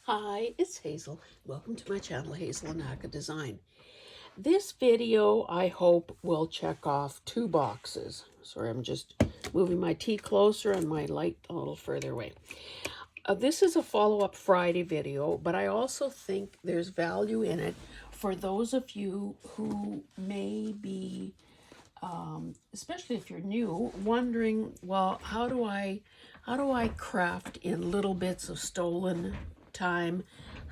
Hi, it's Hazel. Welcome to my channel, Hazel and Aka Design. This video, I hope, will check off two boxes. Sorry, I'm just moving my tea closer and my light a little further away. This is a follow-up Friday video, but I also think there's value in it for those of you who may be, especially if you're new, wondering, well, how do I craft in little bits of stolen time?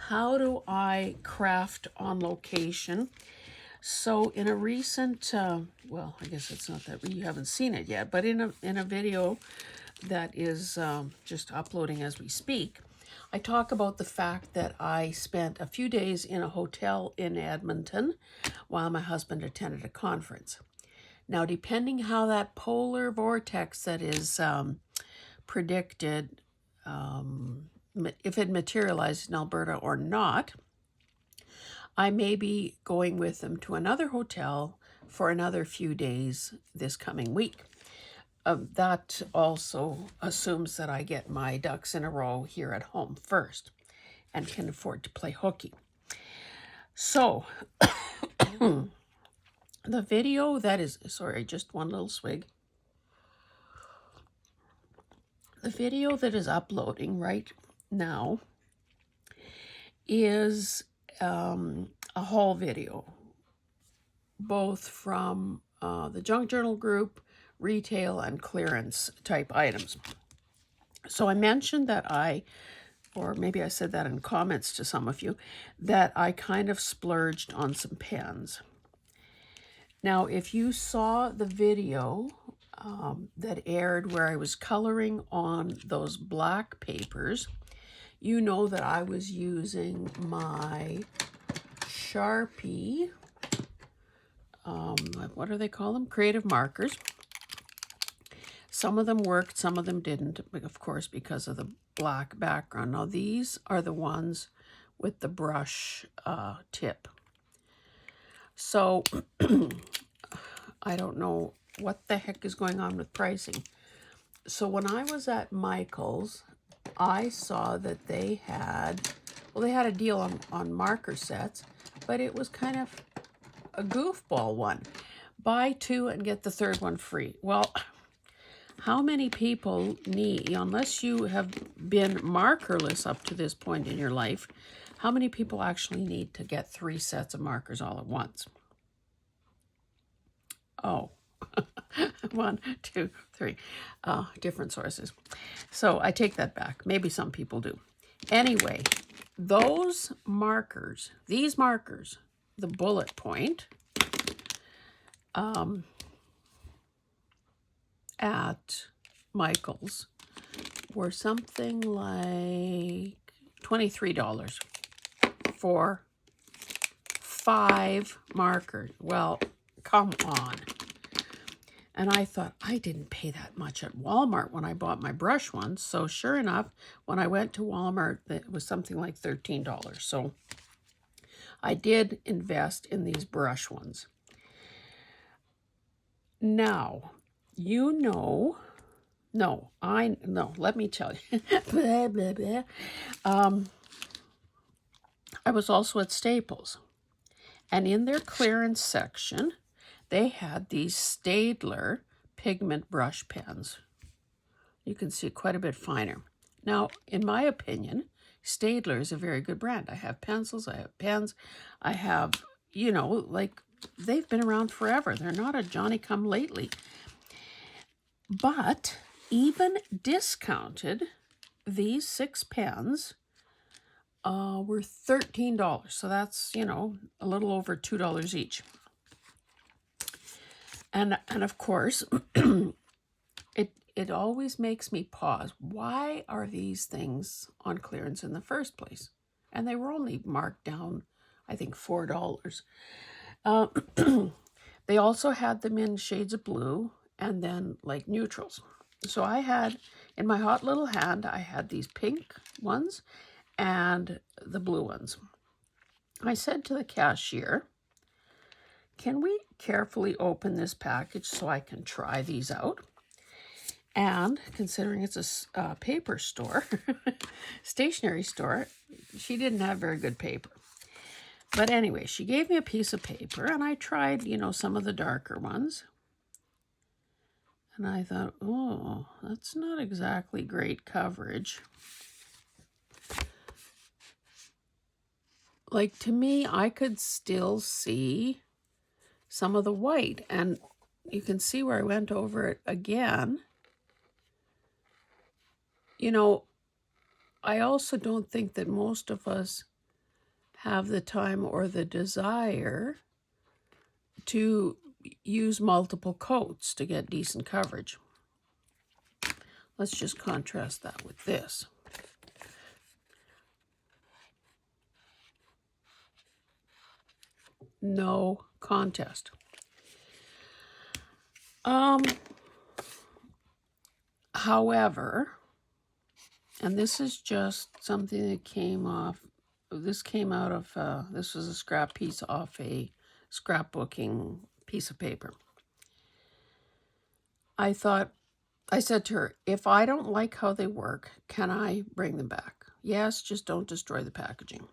How do I craft on location? So in a recent, well, I guess it's not that you haven't seen it yet, but in a video that is just uploading as we speak, I talk about the fact that I spent a few days in a hotel in Edmonton while my husband attended a conference. Now, depending how that polar vortex that is predicted, if it materializes in Alberta or not, I may be going with them to another hotel for another few days this coming week. That also assumes that I get my ducks in a row here at home first and can afford to play hooky. So, the video that is, sorry, just one little swig. The video that is uploading right now is a haul video, both from the Junk Journal group, retail and clearance type items. So I mentioned that or maybe I said that in comments to some of you, that I kind of splurged on some pens. Now, if you saw the video that aired where I was coloring on those black papers, you know that I was using my Sharpie, what do they call them? Creative markers. Some of them worked, some of them didn't, of course, because of the black background. Now, these are the ones with the brush tip. So, I don't know what the heck is going on with pricing. So when I was at Michael's, I saw that they had a deal on marker sets, but it was kind of a goofball one. Buy two and get the third one free. Well, how many people need, unless you have been markerless up to this point in your life, how many people actually need to get 3 sets of markers all at once? Oh, 1, 2, 3, different sources. So I take that back. Maybe some people do. Anyway, those markers, these markers, the bullet point, at Michael's were something like $23 for 5 markers. Well, come on. And I thought, I didn't pay that much at Walmart when I bought my brush ones. So sure enough, when I went to Walmart, it was something like $13. So I did invest in these brush ones. Now, you know, let me tell you. Blah, blah, blah. I was also at Staples. And in their clearance section, they had these Staedtler pigment brush pens. You can see quite a bit finer. Now, in my opinion, Staedtler is a very good brand. I have pencils, I have pens, I have, like, they've been around forever. They're not a Johnny-come-lately. But even discounted, these 6 pens were $13. So that's, a little over $2 each. And of course, it always makes me pause. Why are these things on clearance in the first place? And they were only marked down, I think, $4. They also had them in shades of blue and then like neutrals. So I had, in my hot little hand, I had these pink ones and the blue ones. I said to the cashier, can we carefully open this package so I can try these out? And considering it's a paper store, stationery store, she didn't have very good paper. But anyway, she gave me a piece of paper, and I tried, you know, some of the darker ones. And I thought, oh, that's not exactly great coverage. Like, to me, I could still see some of the white. And you can see where I went over it again. You know, I also don't think that most of us have the time or the desire to use multiple coats to get decent coverage. Let's just contrast that with this. No contest. However, and this is just something that came off, this came out of, this was a scrap piece off a scrapbooking piece of paper. I said to her, if I don't like how they work, can I bring them back? Yes, just don't destroy the packaging.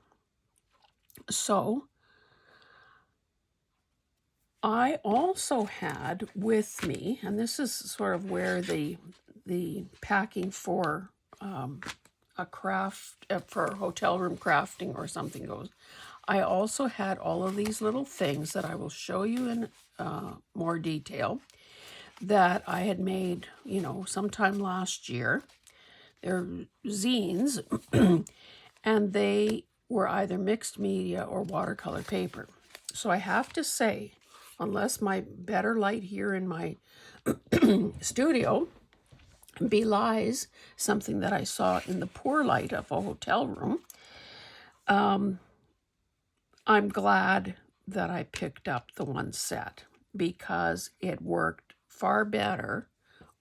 So I also had with me, and this is sort of where the packing for a craft, for hotel room crafting or something goes. I also had all of these little things that I will show you in more detail that I had made, you know, sometime last year. They're zines, and they were either mixed media or watercolor paper. So I have to say, unless my better light here in my studio belies something that I saw in the poor light of a hotel room, I'm glad that I picked up the one set because it worked far better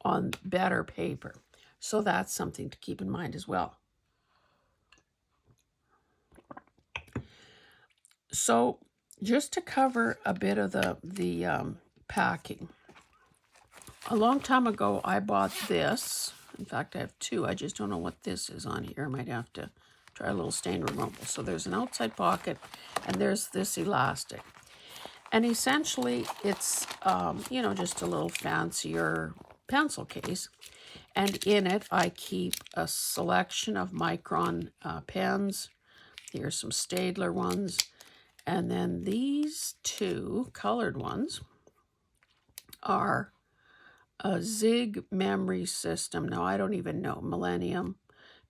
on better paper. So that's something to keep in mind as well. So just to cover a bit of the packing. A long time ago, I bought this. In fact, I have two. I just don't know what this is on here. I might have to try a little stain removal. So there's an outside pocket, and there's this elastic. And essentially, it's, you know, just a little fancier pencil case. And in it, I keep a selection of Micron pens. Here's some Staedtler ones. And then these two colored ones are a Zig memory system. Now, I don't even know. Millennium,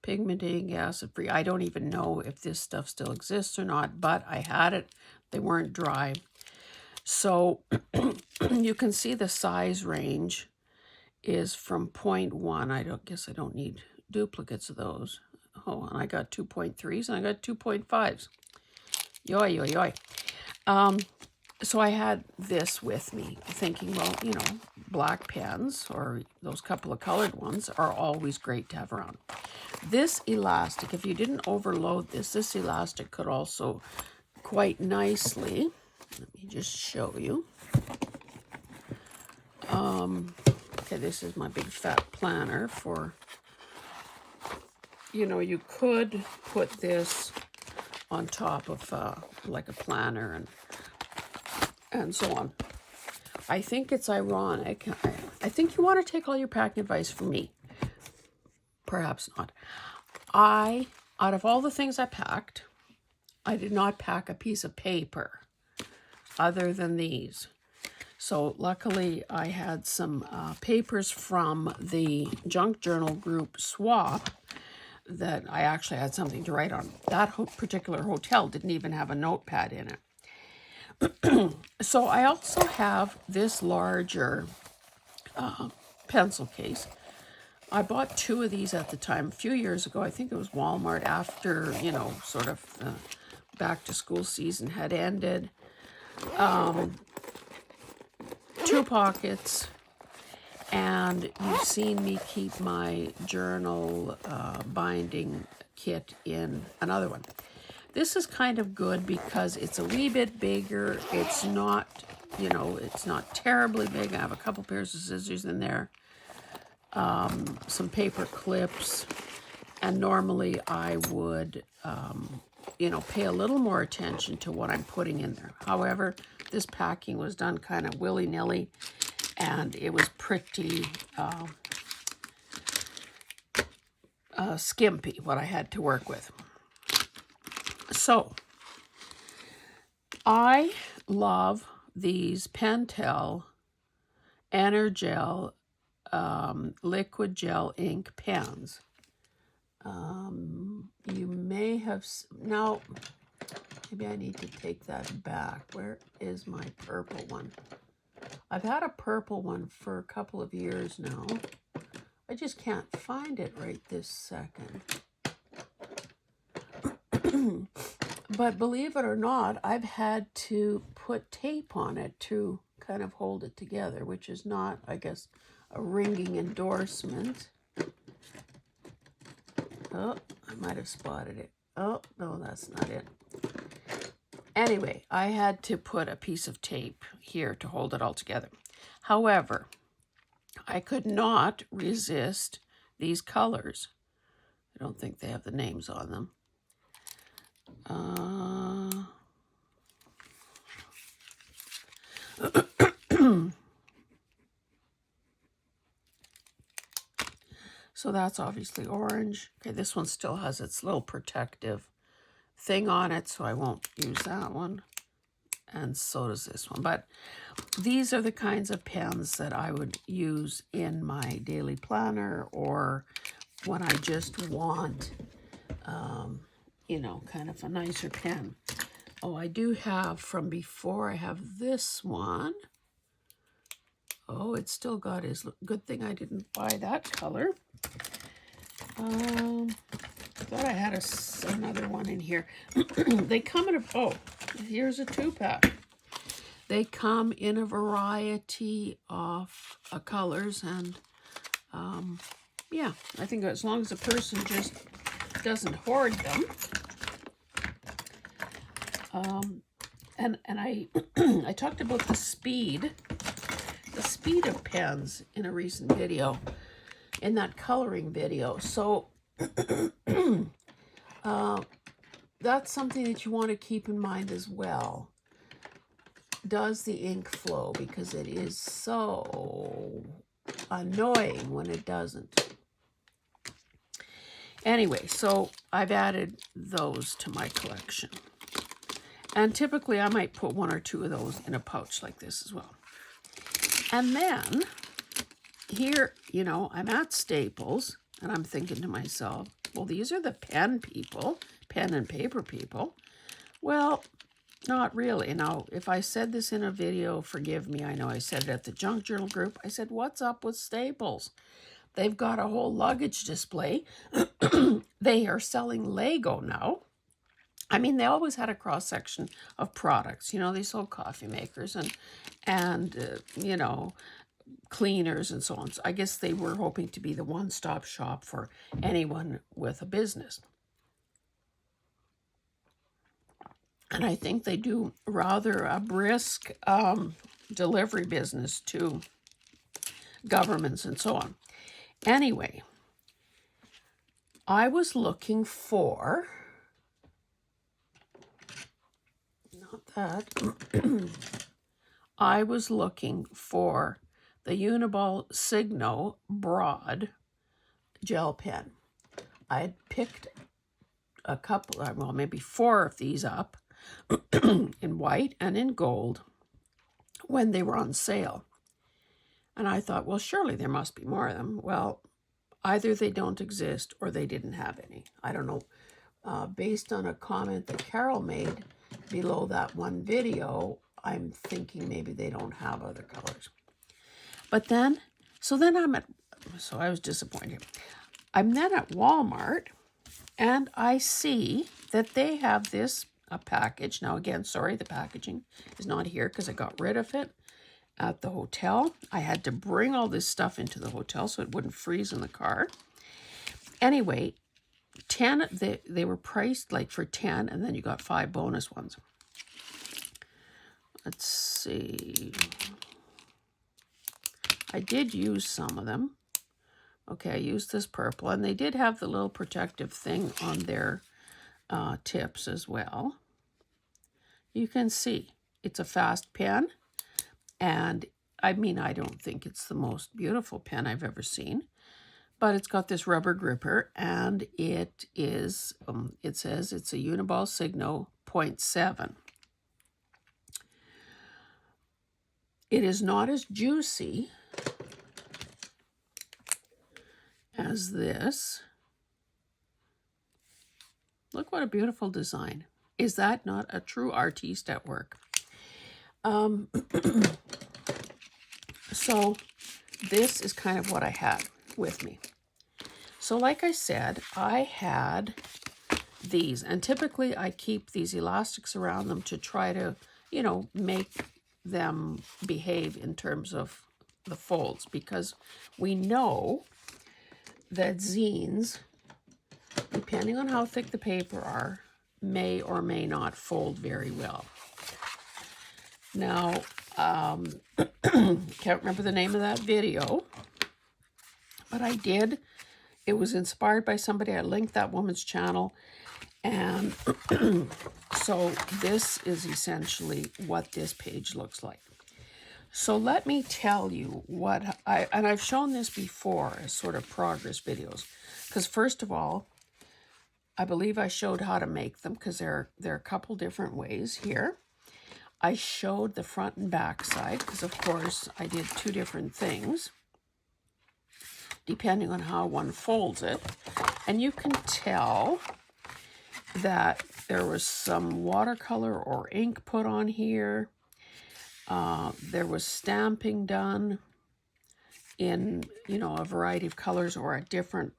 pigmenting, acid-free. I don't even know if this stuff still exists or not, but I had it. They weren't dry. So you can see the size range is from 0.1. I don't need duplicates of those. Oh, and I got 2.3s and I got 2.5s. Yoy, yoy, yoy. So I had this with me, thinking, well, you know, black pens or those couple of colored ones are always great to have around. This elastic, if you didn't overload this elastic could also quite nicely, let me just show you. Okay, this is my big fat planner for, you know, you could put this on top of like a planner and so on. I think it's ironic. I think you want to take all your packing advice from me. Perhaps not. Out of all the things I packed, I did not pack a piece of paper other than these. So luckily I had some papers from the junk journal group Swap that I actually had something to write on. That particular hotel didn't even have a notepad in it. So I also have this larger pencil case. I bought two of these at the time, a few years ago. I think it was Walmart after, you know, sort of back to school season had ended. 2 pockets, and you've seen me keep my journal binding kit in another one. This is kind of good because it's a wee bit bigger. It's not, you know, it's not terribly big. I have a couple pairs of scissors in there, some paper clips, And normally I would, you know, pay a little more attention to what I'm putting in there. However, this packing was done kind of willy-nilly, and it was pretty skimpy what I had to work with. So I love these Pentel Energel liquid gel ink pens. You may have, now, maybe I need to take that back. Where is my purple one? I've had a purple one for a couple of years now. I just can't find it right this second. But believe it or not, I've had to put tape on it to kind of hold it together, which is not, I guess, a ringing endorsement. Oh, I might have spotted it. Oh, no, that's not it. Anyway, I had to put a piece of tape here to hold it all together. However, I could not resist these colors. I don't think they have the names on them. So that's obviously orange. Okay, this one still has its little protective thing on it, so I won't use that one. And so does this one. But these are the kinds of pens that I would use in my daily planner, or when I just want, you know, kind of a nicer pen. Oh, I do have from before, I have this one. Oh, it's still got his, good thing I didn't buy that color. I thought I had another one in here. They come in a, oh, here's a 2-pack. They come in a variety of colors, and yeah, I think as long as a person just doesn't hoard them. And I I talked about the speed of pens in a recent video, in that coloring video. So that's something that you want to keep in mind as well. Does the ink flow? Because it is so annoying when it doesn't. Anyway, so I've added those to my collection. And typically I might put 1 or 2 of those in a pouch like this as well. And then here, you know, I'm at Staples and I'm thinking to myself, well, these are the pen people, pen and paper people. Well, not really. Now, if I said this in a video, forgive me. I know I said it at the Junk Journal group. I said, what's up with Staples? They've got a whole luggage display. They are selling Lego now. I mean, they always had a cross-section of products. You know, they sold coffee makers and you know, cleaners and so on. So I guess they were hoping to be the one-stop shop for anyone with a business. And I think they do rather a brisk delivery business to governments and so on. Anyway, I was looking for, not that, I was looking for the Uniball Signo Broad gel pen. I had picked a couple, well, maybe 4 of these up in white and in gold when they were on sale. And I thought, well, surely there must be more of them. Well, either they don't exist or they didn't have any. I don't know. Based on a comment that Carol made below that one video, I'm thinking maybe they don't have other colors. But then, so I was disappointed. I'm then at Walmart and I see that they have this package. Now again, sorry, the packaging is not here because I got rid of it at the hotel. I had to bring all this stuff into the hotel so it wouldn't freeze in the car. Anyway, 10, they were priced like for 10, and then you got 5 bonus ones. Let's see. I did use some of them. Okay, I used this purple, and they did have the little protective thing on their tips as well. You can see it's a fast pen, and I mean, I don't think it's the most beautiful pen I've ever seen, but it's got this rubber gripper, and it is, it says it's a Uniball Signo 0.7. It is not as juicy as this. Look what a beautiful design. Is that not a true artiste at work? So this is kind of what I had with me. So like I said, I had these, and typically I keep these elastics around them to try to, you know, make them behave in terms of the folds, because we know that zines, depending on how thick the paper are, may or may not fold very well. Now, can't remember the name of that video, but I did. It was inspired by somebody. I linked that woman's channel. And so this is essentially what this page looks like. So let me tell you what and I've shown this before as sort of progress videos. Because first of all, I believe I showed how to make them, because there are a couple different ways here. I showed the front and back side, because of course I did two different things depending on how one folds it. And you can tell that there was some watercolor or ink put on here. There was stamping done in, you know, a variety of colors or at different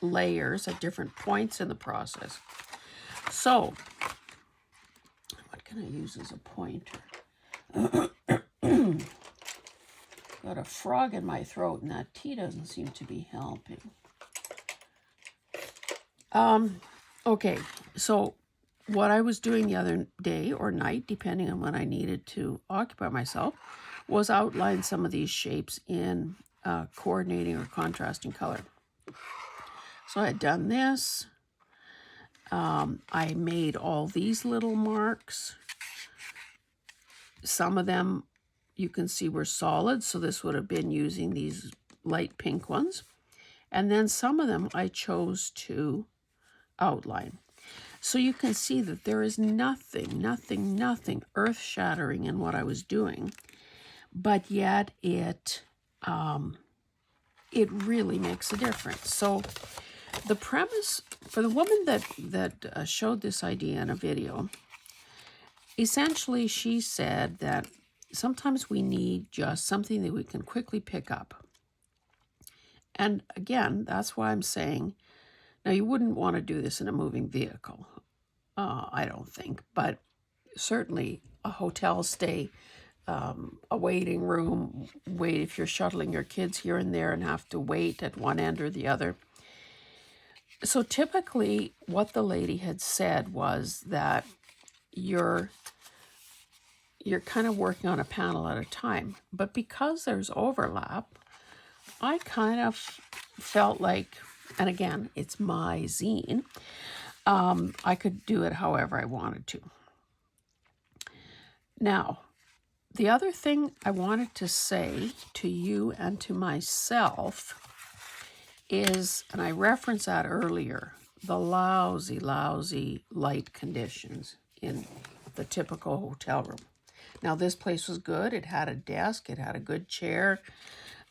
layers at different points in the process. So, what can I use as a pointer? Got a frog in my throat, and that tea doesn't seem to be helping. Okay, so what I was doing the other day or night, depending on when I needed to occupy myself, was outline some of these shapes in coordinating or contrasting color. So I had done this. I made all these little marks. Some of them you can see were solid, so this would have been using these light pink ones. And then some of them I chose to outline. So you can see that there is nothing earth-shattering in what I was doing, but yet it really makes a difference. So the premise for the woman that showed this idea in a video, essentially she said that sometimes we need just something that we can quickly pick up. And again, that's why I'm saying, now you wouldn't want to do this in a moving vehicle, I don't think, but certainly a hotel stay, a waiting room, wait if you're shuttling your kids here and there and have to wait at one end or the other. So typically what the lady had said was that you're kind of working on a panel at a time, but because there's overlap, I kind of felt like, and again, it's my zine, I could do it however I wanted to. Now, the other thing I wanted to say to you and to myself is, and I referenced that earlier, the lousy light conditions in the typical hotel room. Now, this place was good. It had a desk. It had a good chair,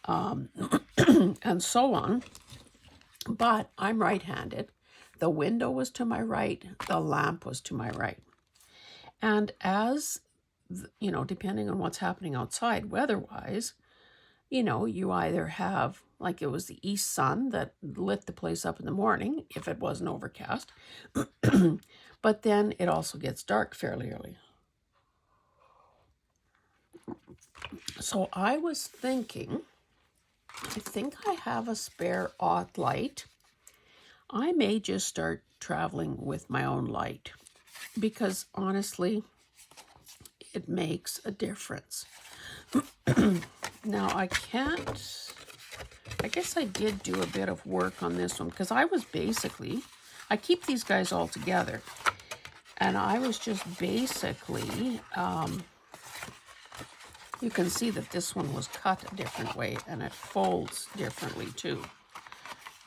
and so on. But I'm right-handed. The window was to my right. The lamp was to my right. And as, you know, depending on what's happening outside weather-wise, you know, you either have, like it was the east sun that lit the place up in the morning, if it wasn't overcast, but then it also gets dark fairly early. So I was thinking, I think I have a spare odd light. I may just start traveling with my own light, because honestly, it makes a difference. Now I guess I did do a bit of work on this one because I keep these guys all together. And I was just basically, you can see that this one was cut a different way and it folds differently too.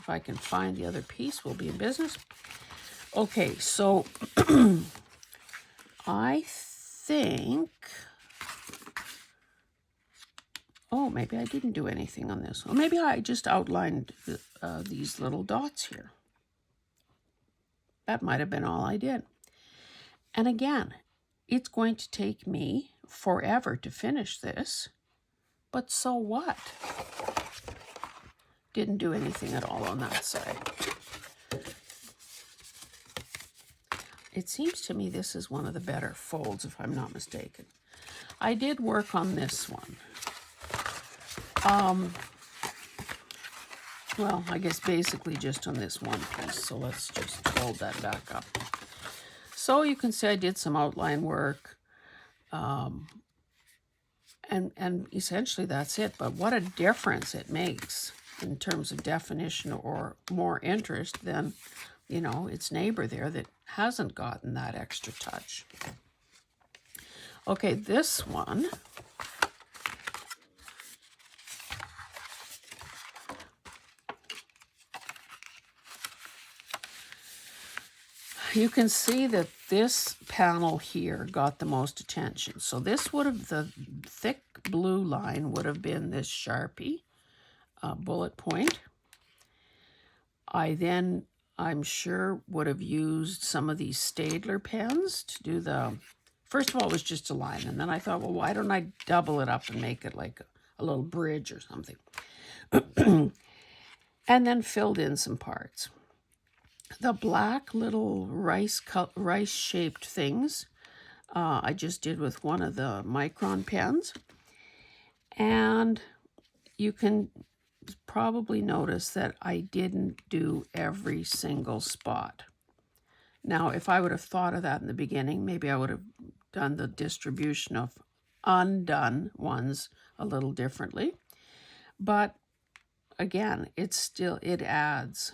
If I can find the other piece, we'll be in business. Okay, so I think, oh, maybe I didn't do anything on this. Or maybe I just outlined these little dots here. That might have been all I did. And again, it's going to take me forever to finish this, but so what? Didn't do anything at all on that side. It seems to me this is one of the better folds, if I'm not mistaken. I did work on this one. Well, I guess basically just on this one piece, so let's just fold that back up. So you can see I did some outline work, and essentially that's it. But what a difference it makes in terms of definition or more interest than, you know, its neighbor there that hasn't gotten that extra touch. Okay, this one, you can see that this panel here got the most attention. So this would have, the thick blue line would have been this Sharpie bullet point. I'm sure would have used some of these Staedtler pens to do the, first of all, it was just a line. And then I thought, well, why don't I double it up and make it like a little bridge or something? And then filled in some parts. The black little rice-shaped things I just did with one of the Micron pens. And you can probably notice that I didn't do every single spot. Now, if I would have thought of that in the beginning, maybe I would have done the distribution of undone ones a little differently. But again, it adds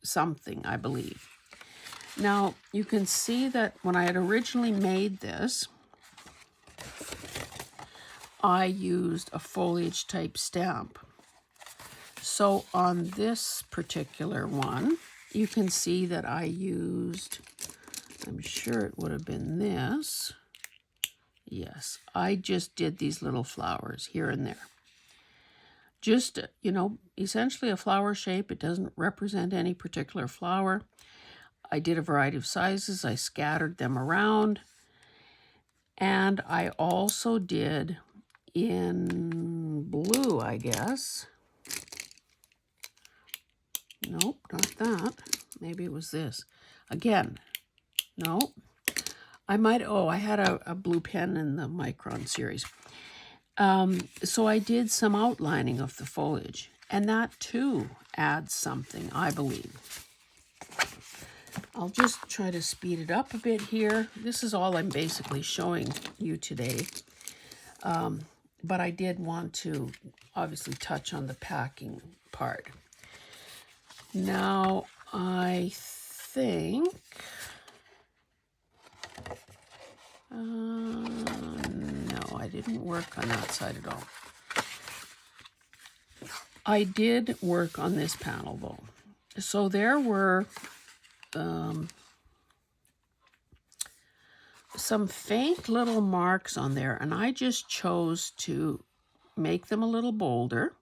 something, I believe. Now, you can see that when I had originally made this, I used a foliage type stamp. So on this particular one, you can see that I used, I'm sure it would have been this. Yes, I just did these little flowers here and there. Just, you know, essentially a flower shape. It doesn't represent any particular flower. I did a variety of sizes. I scattered them around. And I also did in blue, I guess. Nope, not that. Maybe it was this. Again, no. I had a blue pen in the Micron series. So I did some outlining of the foliage, and that too adds something, I believe. I'll just try to speed it up a bit here. This is all I'm basically showing you today. But I did want to obviously touch on the packing part. Now, I think... no, I didn't work on that side at all. I did work on this panel, though. So there were some faint little marks on there, and I just chose to make them a little bolder.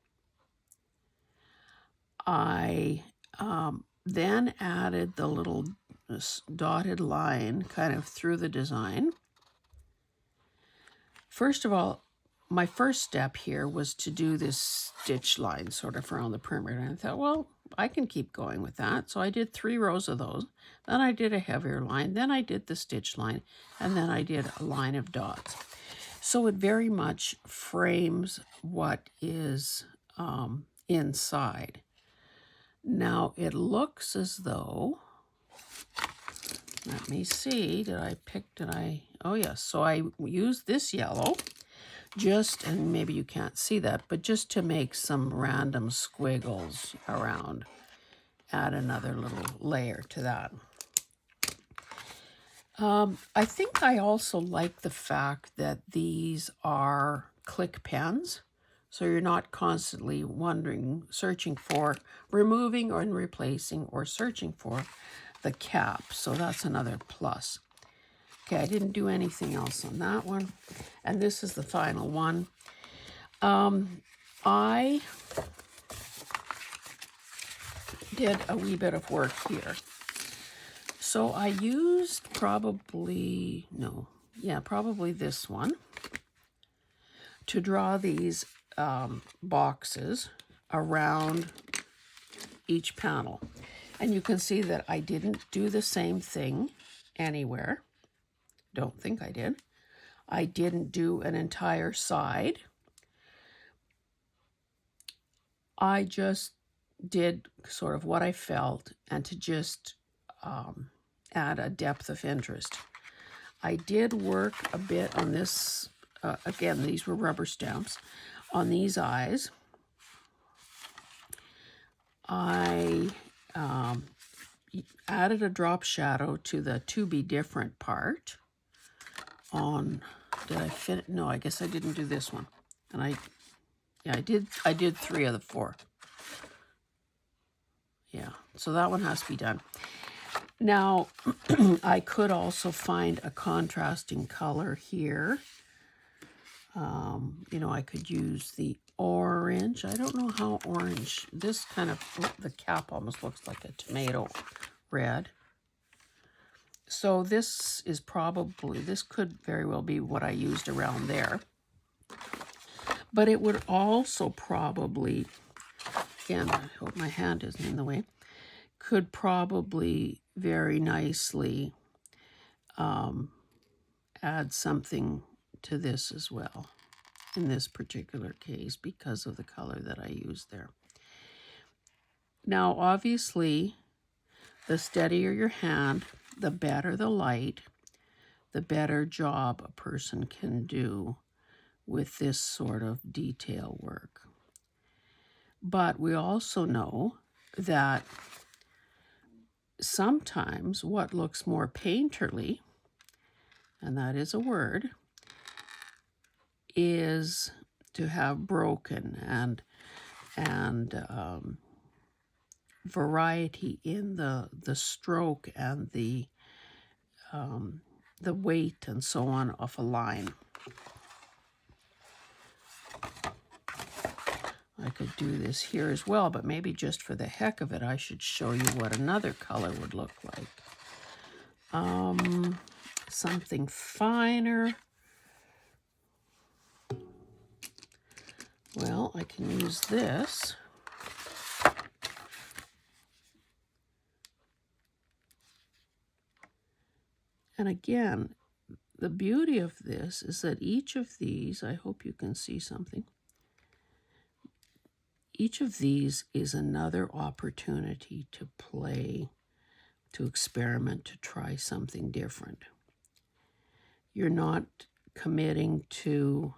I then added the little dotted line kind of through the design. First of all, my first step here was to do this stitch line sort of around the perimeter. And I thought, well, I can keep going with that. So I did 3 rows of those. Then I did a heavier line. Then I did the stitch line. And then I did a line of dots. So it very much frames what is inside. Now it looks as though, let me see, oh yes, so I used this yellow just, and maybe you can't see that, but just to make some random squiggles around. Add another little layer to that. I think I also like the fact that these are click pens, so you're not constantly searching for, removing or replacing or searching for the cap. So that's another plus. Okay, I didn't do anything else on that one. And this is the final one. I did a wee bit of work here. So I used probably this one to draw these boxes around each panel. And you can see that I didn't do the same thing anywhere. Don't think I did. I didn't do an entire side. I just did sort of what I felt, and to just add a depth of interest. I did work a bit on this. Again, these were rubber stamps. On these eyes, I added a drop shadow to the to be different part. Did I fit? No, I guess I didn't do this one. And I did 3 of the 4. Yeah, so that one has to be done. Now, I could also find a contrasting color here. I could use the orange. I don't know how orange. This kind of, the cap almost looks like a tomato red. So this could very well be what I used around there. But it would also probably, again, I hope my hand isn't in the way, could probably very nicely add something to this as well, in this particular case, because of the color that I used there. Now, obviously, the steadier your hand, the better the light, the better job a person can do with this sort of detail work. But we also know that sometimes what looks more painterly, and that is a word, is to have broken and variety in the stroke and the weight and so on of a line. I could do this here as well, but maybe just for the heck of it, I should show you what another color would look like. Something finer. Well, I can use this. And again, the beauty of this is that each of these, I hope you can see something, each of these is another opportunity to play, to experiment, to try something different. You're not committing to,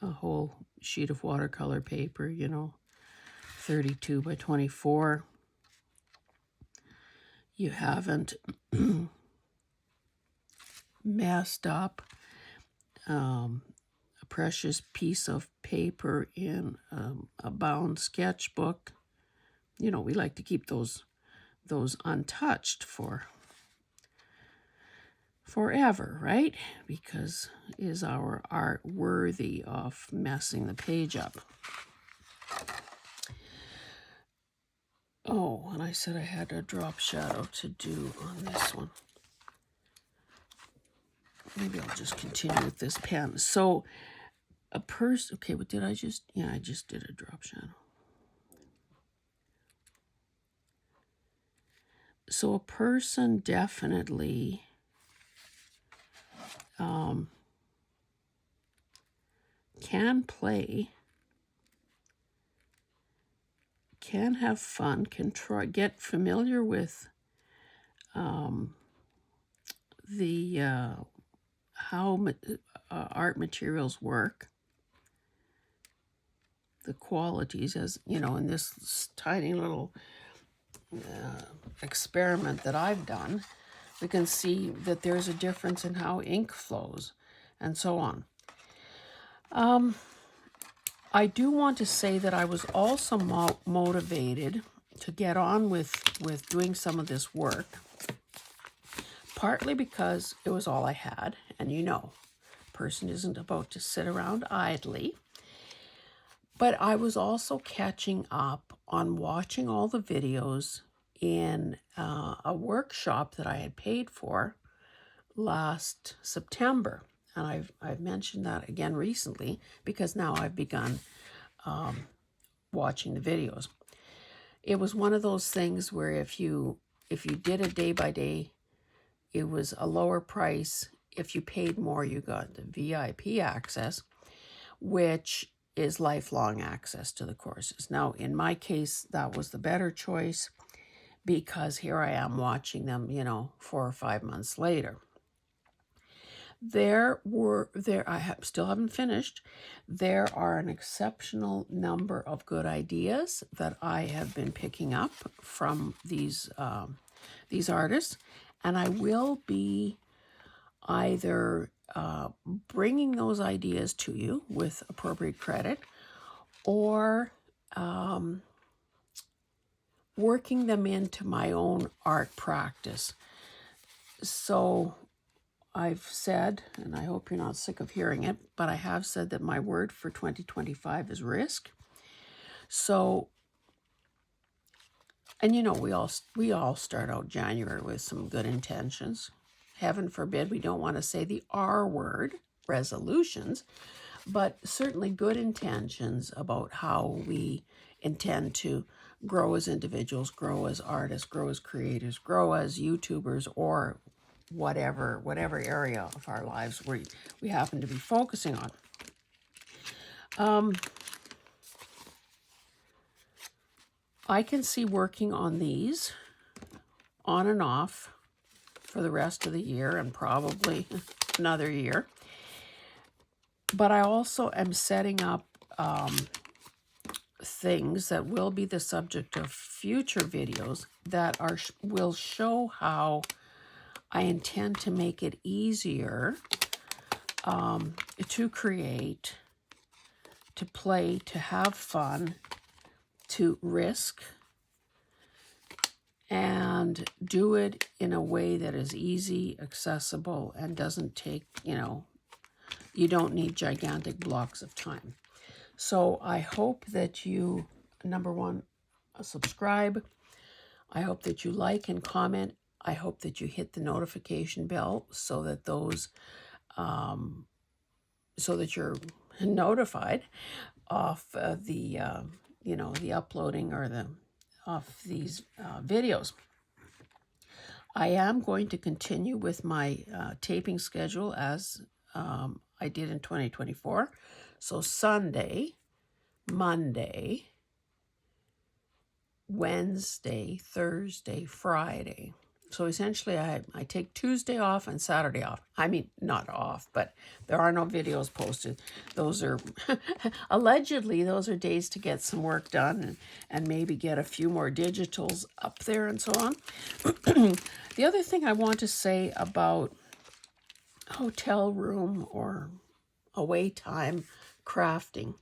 a whole sheet of watercolor paper, 32 by 24. You haven't messed up a precious piece of paper in a bound sketchbook. We like to keep those untouched for forever, right? Because is our art worthy of messing the page up? Oh, and I said I had a drop shadow to do on this one. Maybe I'll just continue with this pen. So okay, what did I just, I just did a drop shadow. So a person definitely can play, can have fun, can get familiar with how art materials work, the qualities, as you know, in this tiny little experiment that I've done, we can see that there's a difference in how ink flows and so on. I do want to say that I was also motivated to get on with doing some of this work, partly because it was all I had, and you know, a person isn't about to sit around idly. But I was also catching up on watching all the videos in a workshop that I had paid for last September. And I've mentioned that again recently because now I've begun watching the videos. It was one of those things where if you did it day by day, it was a lower price. If you paid more, you got the VIP access, which is lifelong access to the courses. Now, in my case, that was the better choice because here I am watching them, you know, 4 or 5 months later. Still haven't finished. There are an exceptional number of good ideas that I have been picking up from these artists, and I will be either bringing those ideas to you with appropriate credit, or working them into my own art practice. So I've said, and I hope you're not sick of hearing it, but I have said that my word for 2025 is risk. So, and you know, we all start out January with some good intentions. Heaven forbid we don't want to say the R word, resolutions, but certainly good intentions about how we intend to grow as individuals, grow as artists, grow as creators, grow as YouTubers, or whatever area of our lives we happen to be focusing on. I can see working on these on and off for the rest of the year and probably another year. But I also am setting up things that will be the subject of future videos that will show how I intend to make it easier to create, to play, to have fun, to risk, and do it in a way that is easy, accessible, and doesn't take, you know, you don't need gigantic blocks of time. So I hope that you, number one, subscribe. I hope that you like and comment. I hope that you hit the notification bell so that so that you're notified of the uploading or of these videos. I am going to continue with my taping schedule as I did in 2024. So Sunday, Monday, Wednesday, Thursday, Friday. So essentially I take Tuesday off and Saturday off. I mean, not off, but there are no videos posted. Those are, allegedly, those are days to get some work done and maybe get a few more digitals up there and so on. The other thing I want to say about hotel room or away time crafting,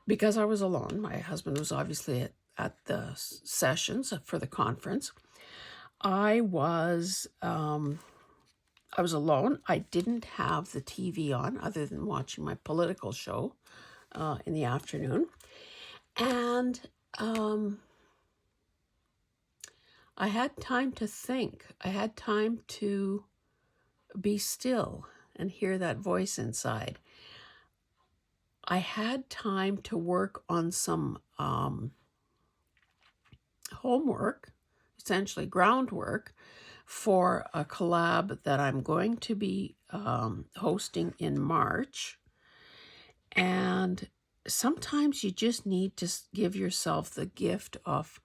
because I was alone, my husband was obviously at the sessions for the conference. I was alone. I didn't have the TV on other than watching my political show in the afternoon. And I had time to think. I had time to be still and hear that voice inside. I had time to work on some homework, essentially groundwork, for a collab that I'm going to be hosting in March. And sometimes you just need to give yourself the gift of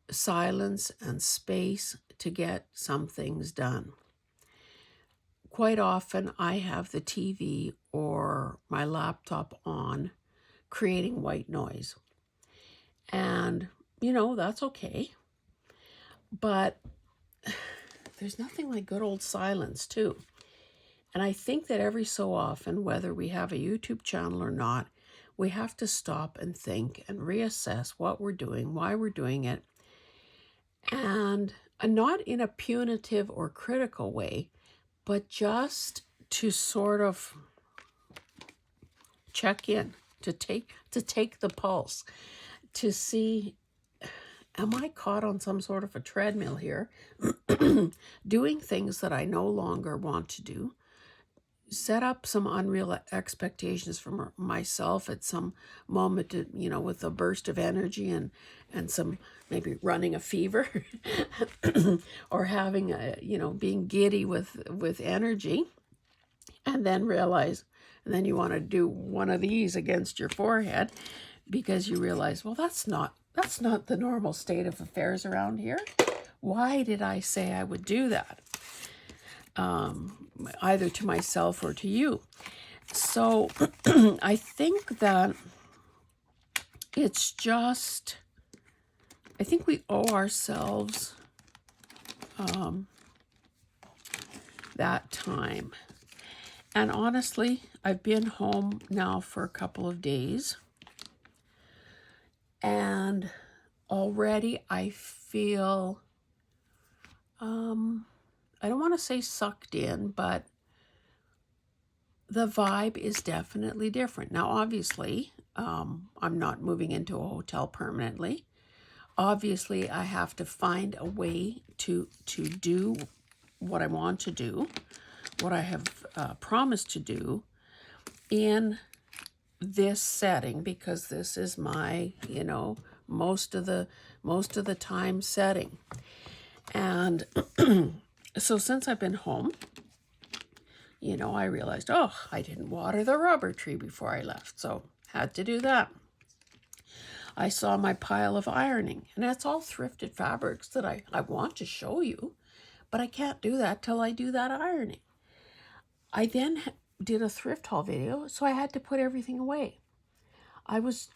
silence and space to get some things done. quite often I have the TV or my laptop on, creating white noise. And, you know, that's okay. But there's nothing like good old silence, too. And I think that every so often, whether we have a YouTube channel or not, we have to stop and think and reassess what we're doing, why we're doing it, and not in a punitive or critical way, but just to sort of check in, to take the pulse, to see, am I caught on some sort of a treadmill here, doing things that I no longer want to do, set up some unreal expectations for myself at some moment, you know, with a burst of energy and some maybe running a fever or having a, you know, being giddy with energy, and then realize, and then you want to do one of these against your forehead because you realize, well, that's not the normal state of affairs around here. Why did I say I would do that? Either to myself or to you. So I think that it's just, I think we owe ourselves that time. And honestly, I've been home now for a couple of days, and already I feel, I don't want to say sucked in, but the vibe is definitely different. Now, obviously, I'm not moving into a hotel permanently. Obviously, I have to find a way to do what I want to do, what I have promised to do in this setting, because this is my, you know, most of the time setting. And so since I've been home, you know, I realized, oh, I didn't water the rubber tree before I left, so had to do that. I saw my pile of ironing, and that's all thrifted fabrics that I want to show you, but I can't do that till I do that ironing. I then did a thrift haul video, so I had to put everything away. I was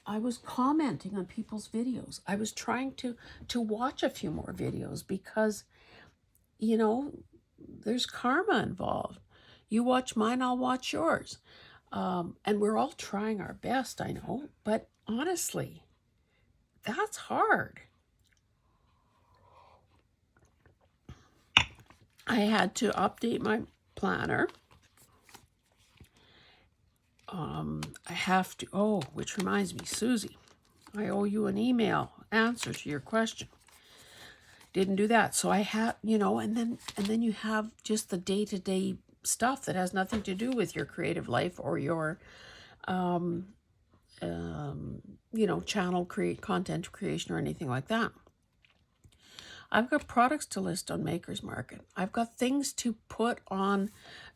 commenting on people's videos. I was trying to watch a few more videos because, you know, there's karma involved. You watch mine, I'll watch yours. And we're all trying our best, I know, but honestly, that's hard. I had to update my planner. I have to, oh, which reminds me, Susie, I owe you an email answer to your question. Didn't do that. So I have, you know, and then you have just the day-to-day stuff that has nothing to do with your creative life or your, you know, channel content creation or anything like that. I've got products to list on Maker's Market. I've got things to put on,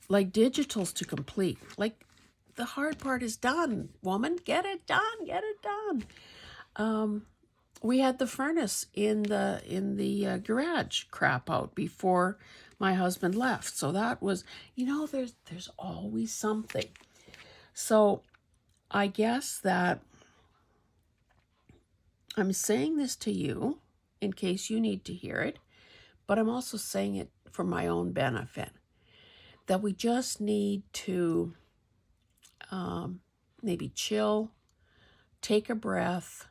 like digitals to complete. Like, the hard part is done, woman. Get it done. Get it done. We had the furnace in the garage crap out before my husband left. So that was, you know, there's always something. So I guess that I'm saying this to you in case you need to hear it, but I'm also saying it for my own benefit, that we just need to maybe chill, take a breath,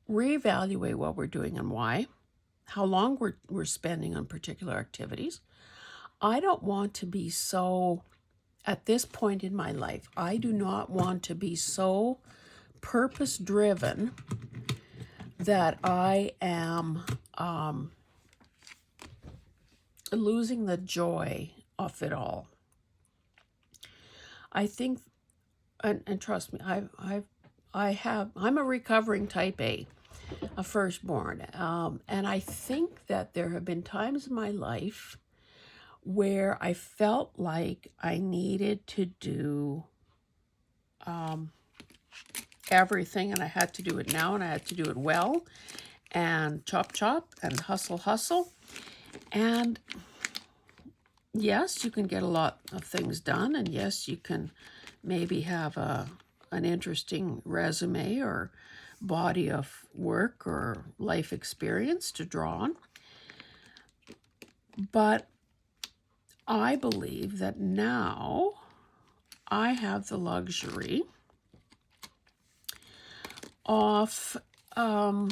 reevaluate what we're doing and why, how long we're spending on particular activities. I don't want to be so, at this point in my life, I do not want to be so purpose-driven that I am losing the joy of it all. I think, and trust me, I'm a recovering type A, a firstborn, and I think that there have been times in my life where I felt like I needed to do everything, and I had to do it now, and I had to do it well, and chop, chop, and hustle, hustle. And yes, you can get a lot of things done, and yes, you can maybe have an interesting resume or body of work or life experience to draw on. But I believe that now I have the luxury of, I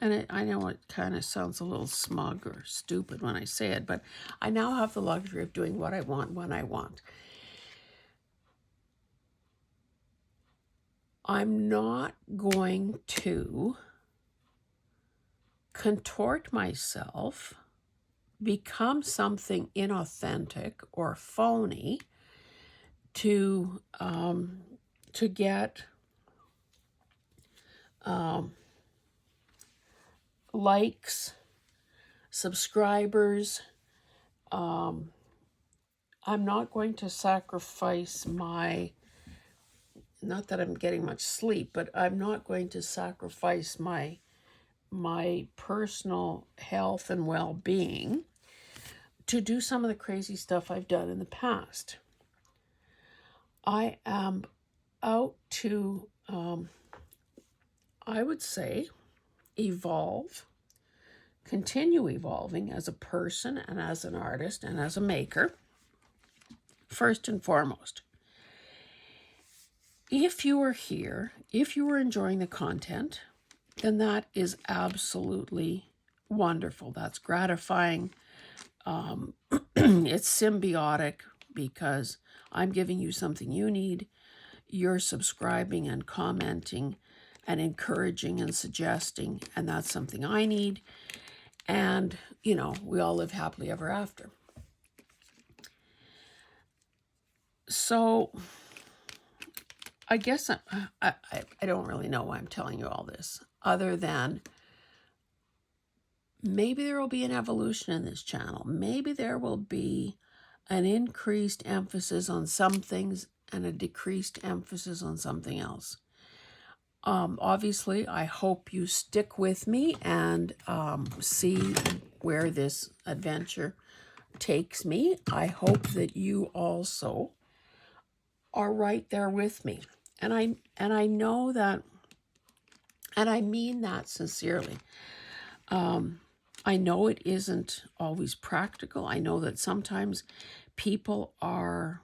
know it kind of sounds a little smug or stupid when I say it, but I now have the luxury of doing what I want when I want. I'm not going to contort myself, become something inauthentic or phony to get likes, subscribers. I'm not going to sacrifice not that I'm getting much sleep, but I'm not going to sacrifice my personal health and well-being to do some of the crazy stuff I've done in the past. I am out to, I would say, evolve, continue evolving as a person and as an artist and as a maker, first and foremost. If you are here, if you are enjoying the content, then that is absolutely wonderful. That's gratifying. It's symbiotic because I'm giving you something you need. You're subscribing and commenting and encouraging and suggesting, and that's something I need. And, you know, we all live happily ever after. So I guess I don't really know why I'm telling you all this, other than maybe there will be an evolution in this channel. Maybe there will be an increased emphasis on some things and a decreased emphasis on something else. Obviously, I hope you stick with me and see where this adventure takes me. I hope that you also are right there with me. And I know that, and I mean that sincerely. I know it isn't always practical. I know that sometimes people are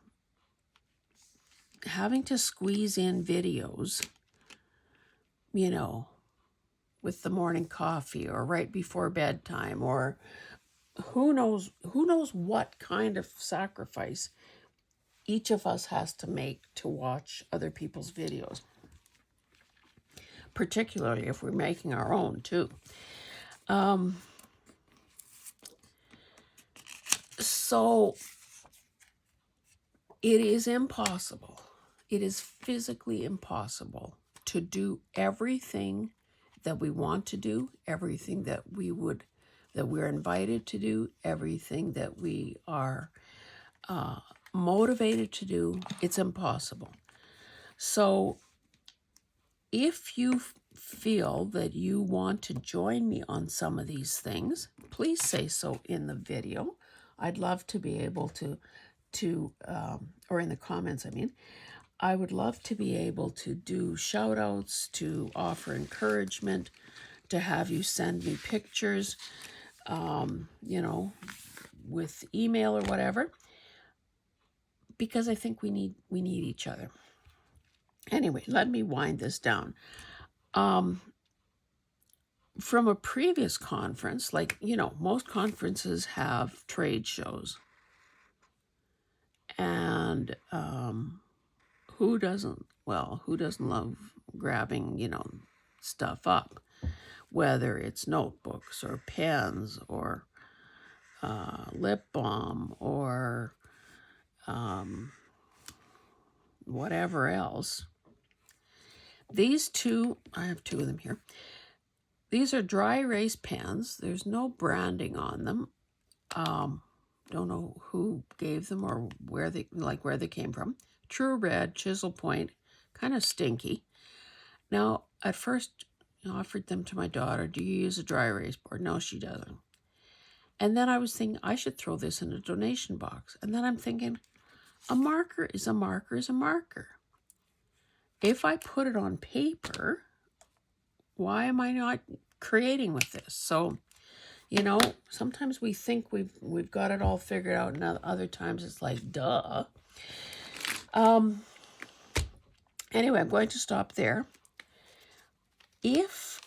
having to squeeze in videos, you know, with the morning coffee or right before bedtime, or who knows what kind of sacrifice each of us has to make to watch other people's videos, particularly if we're making our own too. So it is impossible. It is physically impossible to do everything that we want to do, everything that we're invited to do, everything that we are motivated to do. It's impossible. So if you feel that you want to join me on some of these things, please say so in the video. I'd love to be able to or in the comments, I mean. I would love to be able to do shout outs, to offer encouragement, to have you send me pictures, you know, with email or whatever, because I think we need each other. Anyway, let me wind this down. From a previous conference, like, you know, most conferences have trade shows. And who doesn't love grabbing, you know, stuff up, whether it's notebooks or pens or lip balm or whatever else. These two, I have two of them here. These are dry erase pens. There's no branding on them. Don't know who gave them or where they came from. True red, chisel point, kind of stinky. Now, at first, I offered them to my daughter. Do you use a dry erase board? No, she doesn't. And then I was thinking I should throw this in a donation box. And then I'm thinking, a marker is a marker is a marker. If I put it on paper, why am I not creating with this? So, you know, sometimes we think we've got it all figured out, and other times it's like, duh. Anyway, I'm going to stop there.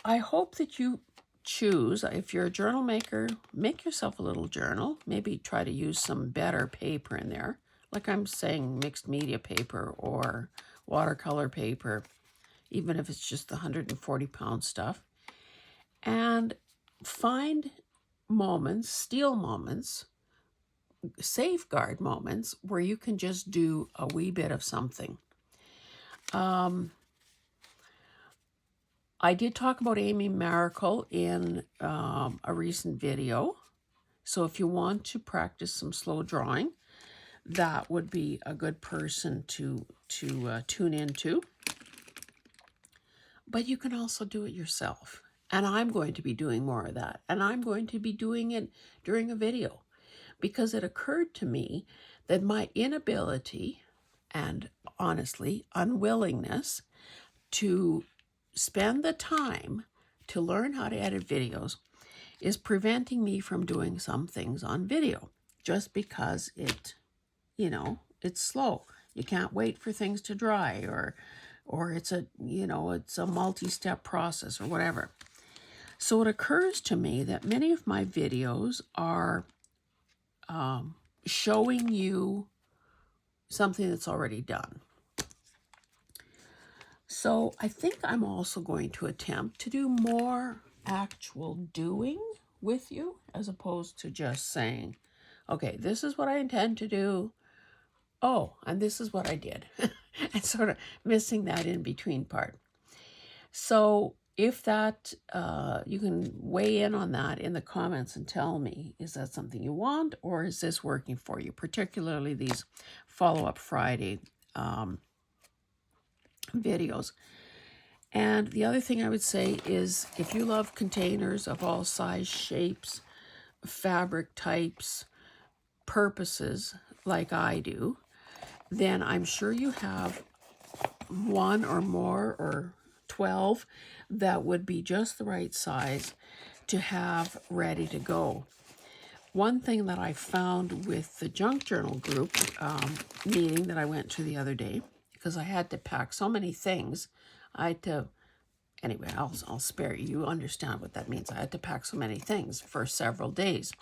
I hope that you choose, if you're a journal maker, make yourself a little journal. Maybe try to use some better paper in there. Like I'm saying, mixed media paper or watercolor paper, even if it's just the 140-pound stuff. And find moments, steal moments, safeguard moments where you can just do a wee bit of something. I did talk about Amy Maracle in a recent video. So if you want to practice some slow drawing, that would be a good person to tune into. But you can also do it yourself. And I'm going to be doing more of that. And I'm going to be doing it during a video, because it occurred to me that my inability and honestly unwillingness to spend the time to learn how to edit videos is preventing me from doing some things on video, just because it's slow. You can't wait for things to dry, or it's a multi-step process or whatever. So it occurs to me that many of my videos are showing you something that's already done. So I think I'm also going to attempt to do more actual doing with you, as opposed to just saying, okay, this is what I intend to do. Oh, and this is what I did. And sort of missing that in between part. So if that, you can weigh in on that in the comments and tell me, is that something you want, or is this working for you? Particularly these follow-up Friday videos. And the other thing I would say is, if you love containers of all size, shapes, fabric types, purposes, like I do, then I'm sure you have one or more or 12 that would be just the right size to have ready to go. One thing that I found with the junk journal group meeting that I went to the other day, because I had to pack so many things, anyway, I'll spare you. You understand what that means. I had to pack so many things for several days.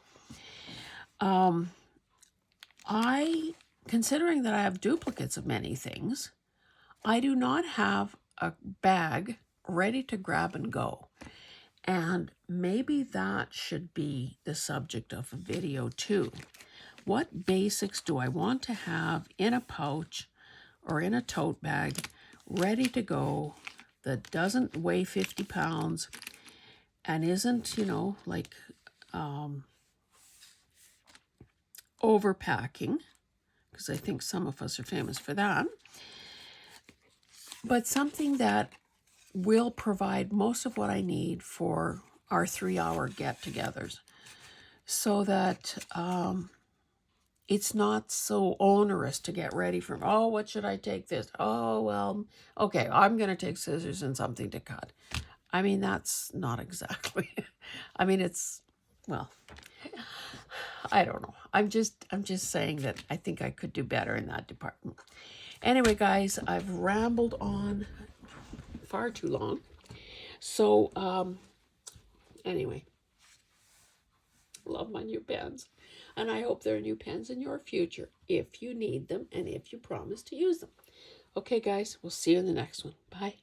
Considering that I have duplicates of many things, I do not have a bag ready to grab and go. And maybe that should be the subject of a video too. What basics do I want to have in a pouch or in a tote bag ready to go, that doesn't weigh 50 pounds and isn't, overpacking, because I think some of us are famous for that, but something that will provide most of what I need for our 3-hour get-togethers, so that it's not so onerous to get ready for, oh, what should I take this? Oh, well, okay, I'm going to take scissors and something to cut. I mean, that's not exactly, I mean, it's, well, I don't know. I'm just saying that I think I could do better in that department. Anyway, guys, I've rambled on far too long. So, anyway, love my new pens. And I hope there are new pens in your future, if you need them and if you promise to use them. Okay, guys, we'll see you in the next one. Bye.